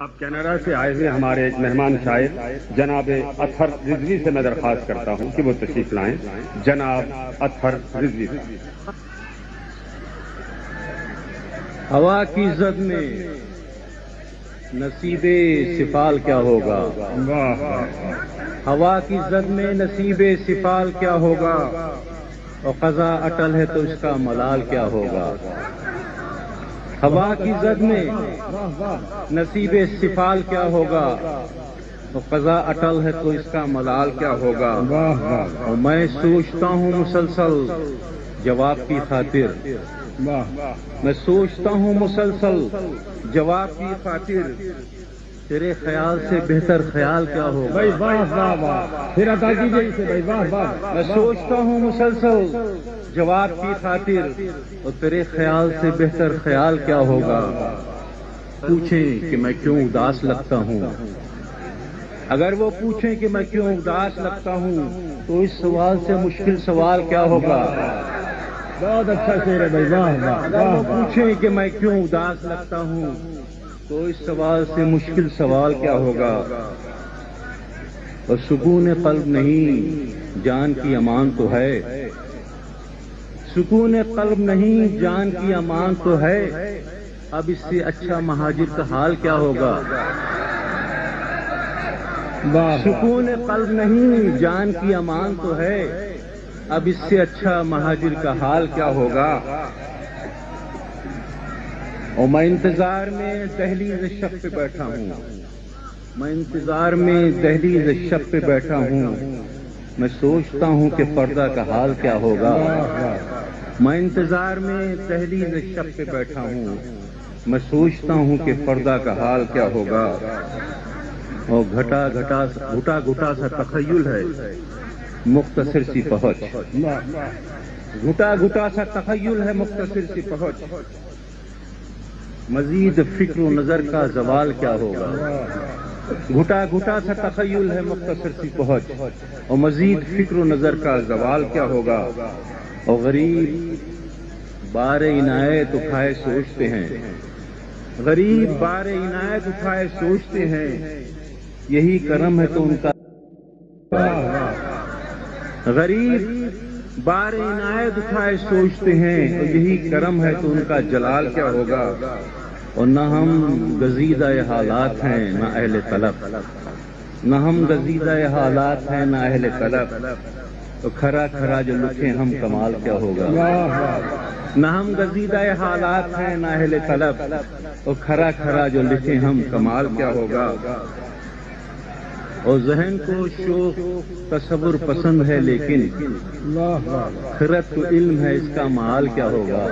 اب کینیڈا سے آئے ہوئے ہمارے مہمان شاعر جناب اطہر رضوی سے میں درخواست کرتا ہوں کہ وہ تشریف لائیں. جناب اطہر رضوی. ہوا کی زد میں نصیب سفال کیا ہوگا؟ ہوا کی زد میں نصیب سفال کیا ہوگا؟ اور قضا اٹل ہے تو اس کا ملال کیا ہوگا؟ ہوا کی زد میں نصیب سفال کیا ہوگا؟ اور قضا اٹل ہے تو اس کا ملال کیا ہوگا؟ اور میں سوچتا ہوں مسلسل جواب کی خاطر، میں سوچتا ہوں مسلسل جواب کی خاطر، تیرے خیال سے بہتر خیال کیا ہوگا؟ میں سوچتا ہوں مسلسل جواب کی خاطر، اور تیرے خیال سے بہتر خیال کیا ہوگا؟ پوچھیں کہ میں کیوں اداس لگتا ہوں، اگر وہ پوچھیں کہ میں کیوں اداس لگتا ہوں تو اس سوال سے مشکل سوال کیا ہوگا؟ بہت اچھا شعر ہے بھائی، واہ اگر وہ پوچھیں کہ میں کیوں اداس لگتا ہوں تو اس سوال سے مشکل سوال کیا ہوگا؟ اور سکون قلب نہیں جان کی امان تو ہے، سکون قلب نہیں جان کی امان تو ہے، اب اس سے اچھا مہاجر کا حال کیا ہوگا؟ سکون قلب نہیں جان کی امان تو ہے، اب اس سے اچھا مہاجر کا حال کیا ہوگا؟ اور میں انتظار میں دہلیز شب پہ بیٹھا ہوں، میں انتظار میں دہلیز شب پہ بیٹھا ہوں، میں سوچتا ہوں کہ پردہ کا حال کیا ہوگا؟ میں انتظار میں دہلیز شب پہ بیٹھا ہوں، میں سوچتا ہوں کہ پردہ کا حال کیا ہوگا؟ اور گھٹا گھٹا سا تخیل ہے مختصر سی پہنچ، گھٹا گھٹا سا تخیل ہے مختصر سی پہنچ، مزید فکر و نظر کا زوال کیا ہوگا؟ گھٹا گھٹا سا تخیل ہے مختصر سی پہنچ، اور مزید فکر و نظر کا زوال کیا ہوگا؟ اور غریب بار عنایت اٹھائے سوچتے ہیں، غریب بار عنایت اٹھائے سوچتے ہیں، یہی کرم ہے تو ان کا، غریب بار عنایت اٹھائے سوچتے ہیں، اور یہی کرم ہے تو ان کا جلال کیا ہوگا؟ اور نہ ہم گزیدہ حالات ہیں نہ اہل طلب، نہ ہم گزیدہ حالات ہیں نہ اہل طلب، تو کھرا کھرا جو لکھیں ہم کمال کیا ہوگا؟ نہ ہم گزیدہ حالات ہیں نہ اہل طلب، اور کھرا کھرا جو لکھیں ہم کمال کیا ہوگا؟ اور ذہن کو شوق تصور پسند ہے لیکن خرد کو علم ہے اس کا مال کیا ہوگا؟